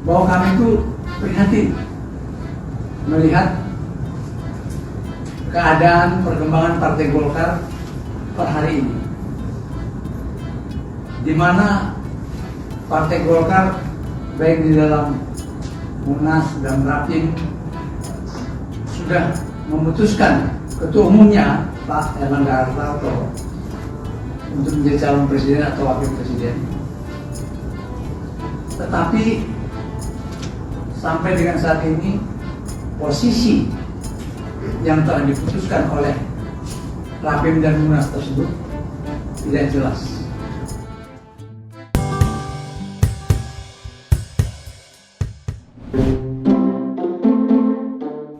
bahwa kami itu prihatin melihat keadaan perkembangan Partai Golkar per hari ini, di mana Partai Golkar baik di dalam Munas dan Rapim sudah memutuskan ketua umumnya Pak Erlangga Hartarto untuk menjadi calon presiden atau wakil presiden. Tetapi sampai dengan saat ini posisi yang telah diputuskan oleh Rapim dan Munas tersebut tidak jelas.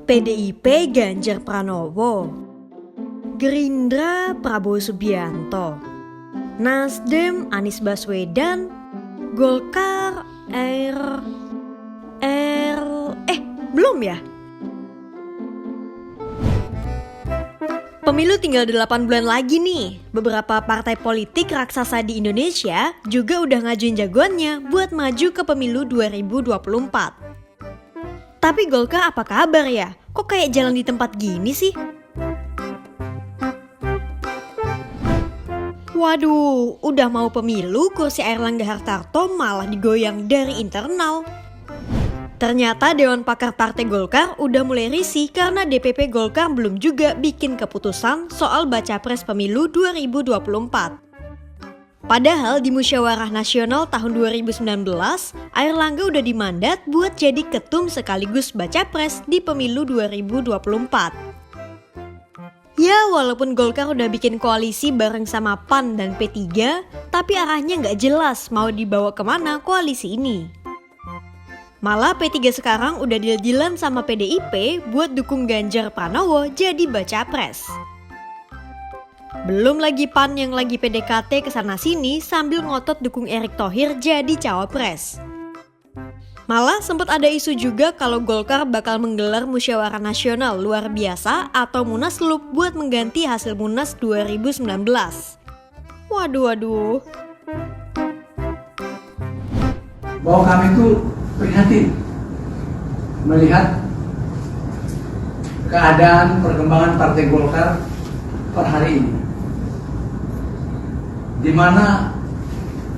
PDIP Ganjar Pranowo, Gerindra Prabowo Subianto, Nasdem Anies Baswedan, Golkar belum ya? Pemilu tinggal 8 bulan lagi nih. Beberapa partai politik raksasa di Indonesia juga udah ngajuin jagoannya buat maju ke pemilu 2024. Tapi Golkar apa kabar ya? Kok kayak jalan di tempat gini sih? Waduh, udah mau pemilu kursi Airlangga Hartarto malah digoyang dari internal. Ternyata Dewan Pakar Partai Golkar udah mulai risih karena DPP Golkar belum juga bikin keputusan soal baca pres pemilu 2024. Padahal di Musyawarah Nasional tahun 2019, Airlangga udah dimandat buat jadi ketum sekaligus baca pres di pemilu 2024. Ya, walaupun Golkar udah bikin koalisi bareng sama PAN dan P3, tapi arahnya nggak jelas mau dibawa kemana koalisi ini. Malah P3 sekarang udah deal-dealan sama PDIP buat dukung Ganjar Pranowo jadi baca pres. Belum lagi PAN yang lagi PDKT kesana-sini sambil ngotot dukung Erick Thohir jadi cawapres. Malah sempat ada isu juga kalau Golkar bakal menggelar musyawarah nasional luar biasa atau Munaslup buat mengganti hasil Munas 2019. Waduh. Bahwa kami itu prihatin melihat keadaan perkembangan Partai Golkar per hari ini, di mana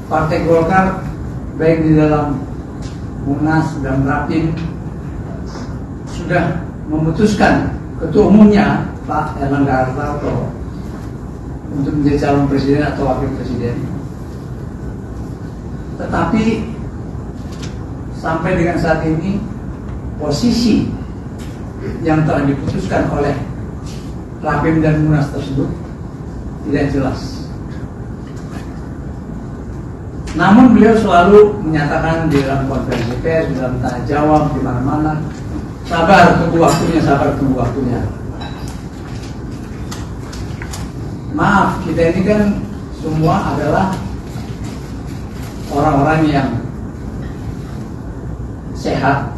Partai Golkar baik di dalam Munas dan Rapim sudah memutuskan ketua umumnya Pak Erlangga Hartarto untuk menjadi calon presiden atau wakil presiden. Tetapi sampai dengan saat ini posisi yang telah diputuskan oleh Rapim dan Munas tersebut tidak jelas. Namun beliau selalu menyatakan di dalam konferensi pers, di dalam tanya jawab, di mana-mana, sabar tunggu waktunya. Maaf, kita ini kan semua adalah orang-orang yang sehat,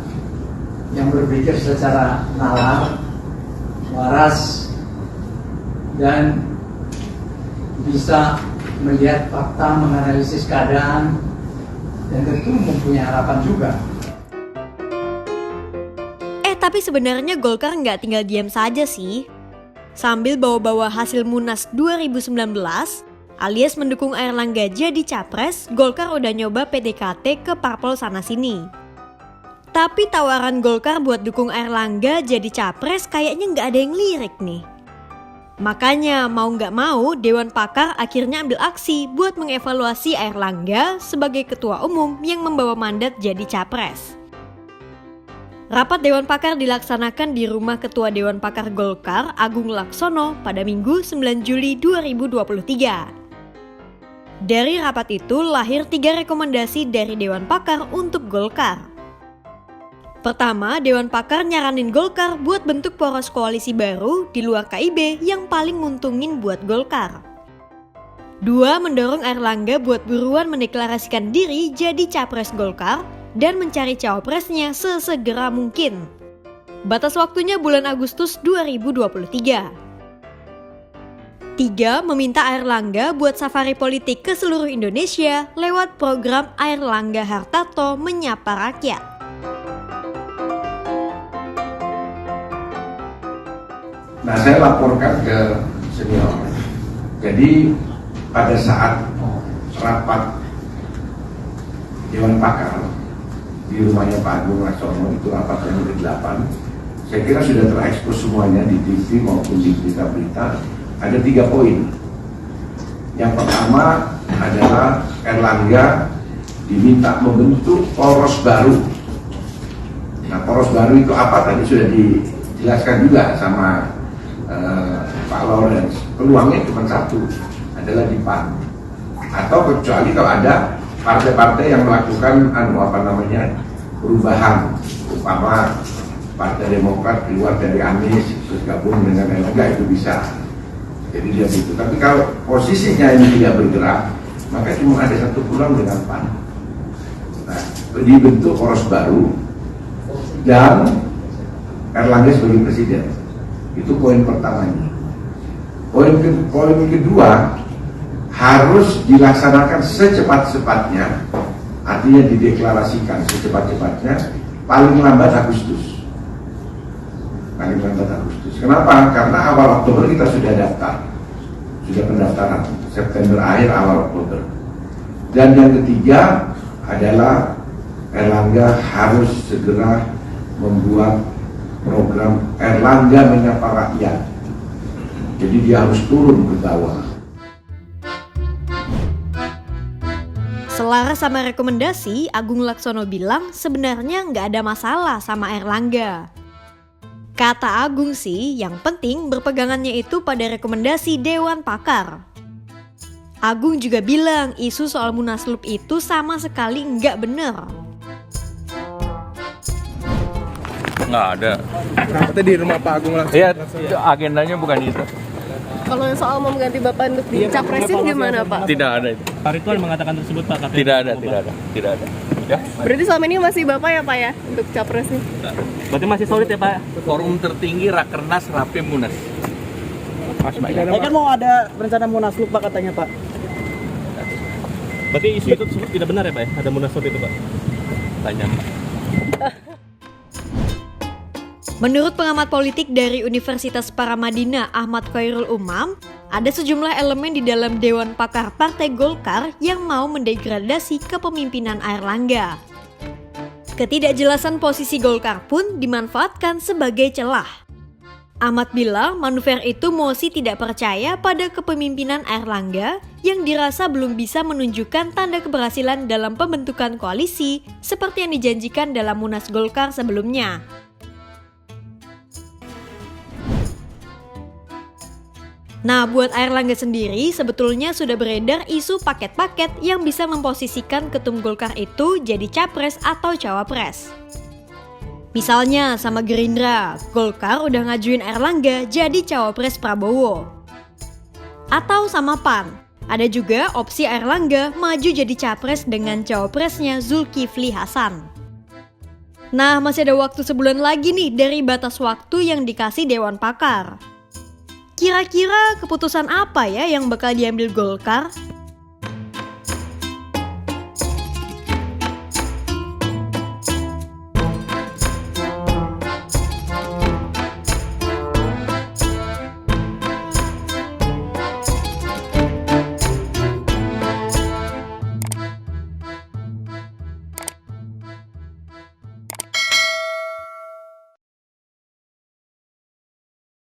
yang berpikir secara nalar, waras, dan bisa melihat fakta, menganalisis keadaan, dan tentu mempunyai harapan juga. Tapi sebenarnya Golkar nggak tinggal diam saja sih. Sambil bawa-bawa hasil Munas 2019, alias mendukung Airlangga jadi capres, Golkar udah nyoba PDKT ke parpol sana-sini. Tapi tawaran Golkar buat dukung Airlangga jadi capres kayaknya nggak ada yang lirik nih. Makanya mau nggak mau Dewan Pakar akhirnya ambil aksi buat mengevaluasi Airlangga sebagai ketua umum yang membawa mandat jadi capres. Rapat Dewan Pakar dilaksanakan di rumah Ketua Dewan Pakar Golkar Agung Laksono pada Minggu 9 Juli 2023. Dari rapat itu lahir 3 rekomendasi dari Dewan Pakar untuk Golkar. Pertama, Dewan Pakar nyaranin Golkar buat bentuk poros koalisi baru di luar KIB yang paling nguntungin buat Golkar. 2, mendorong Airlangga buat buruan mendeklarasikan diri jadi capres Golkar dan mencari cawapresnya sesegera mungkin. Batas waktunya bulan Agustus 2023. 3, meminta Airlangga buat safari politik ke seluruh Indonesia lewat program Airlangga Hartarto Menyapa Rakyat. Nah, saya laporkan ke senior. Jadi pada saat rapat Dewan Pakar di rumahnya Pak Agung Laksono, itu rapat yang ke-8, saya kira sudah terekspos semuanya di TV maupun di berita-berita. Ada 3 poin. Yang pertama adalah Erlangga diminta membentuk poros baru. Nah, poros baru itu apa? Tadi sudah dijelaskan juga sama Pak Lawrence. Peluangnya cuma satu, adalah di PAN. Atau kecuali kalau ada partai-partai yang melakukan perubahan, umpama Partai Demokrat keluar dari Anies terus gabung dengan Erlangga, itu bisa. Jadi dia begitu. Tapi kalau posisinya ini tidak bergerak, maka cuma ada satu peluang dengan PAN. Nah, dibentuk poros baru dan Erlangga sebagai presiden. Itu poin pertamanya. Poin kedua, harus dilaksanakan secepat-cepatnya, artinya dideklarasikan secepat-cepatnya, paling lambat Agustus. Paling lambat Agustus. Kenapa? Karena awal Oktober kita sudah daftar, sudah pendaftaran, September akhir awal Oktober. Dan yang ketiga adalah Erlangga harus segera membuat program Erlangga Menyapa Rakyat. Jadi dia harus turun ke bawah. Selaras sama rekomendasi, Agung Laksono bilang sebenarnya nggak ada masalah sama Erlangga. Kata Agung sih, yang penting berpegangannya itu pada rekomendasi Dewan Pakar. Agung juga bilang isu soal Munaslup itu sama sekali nggak benar. Nggak ada. Rapatnya di rumah Pak Agung langsung. Iya, agendanya bukan itu. Kalau soal mau mengganti Bapak untuk dicapresin gimana Pak? Tidak ada itu. Pak Ridwan mengatakan tersebut Pak. Katanya Tidak ada. Ya. Berarti selama ini masih Bapak ya Pak ya untuk capresnya? Berarti masih solid ya Pak? Forum tertinggi Rakernas Rapim Munas. Mas Kan mau ada rencana Munaslup Pak katanya Pak. Berarti isu itu tersebut tidak benar ya Pak ya? Ada munaslup itu Pak? Tanya Pak. Menurut pengamat politik dari Universitas Paramadina Ahmad Khairul Umam, ada sejumlah elemen di dalam Dewan Pakar Partai Golkar yang mau mendegradasi kepemimpinan Airlangga. Ketidakjelasan posisi Golkar pun dimanfaatkan sebagai celah. Ahmad bilang manuver itu Mosi tidak percaya pada kepemimpinan Airlangga yang dirasa belum bisa menunjukkan tanda keberhasilan dalam pembentukan koalisi seperti yang dijanjikan dalam Munas Golkar sebelumnya. Nah, buat Airlangga sendiri sebetulnya sudah beredar isu paket-paket yang bisa memposisikan ketum Golkar itu jadi capres atau cawapres. Misalnya sama Gerindra, Golkar udah ngajuin Airlangga jadi cawapres Prabowo. Atau sama PAN, ada juga opsi Airlangga maju jadi capres dengan cawapresnya Zulkifli Hasan. Nah, masih ada waktu sebulan lagi nih dari batas waktu yang dikasih Dewan Pakar. Kira-kira keputusan apa ya yang bakal diambil Golkar?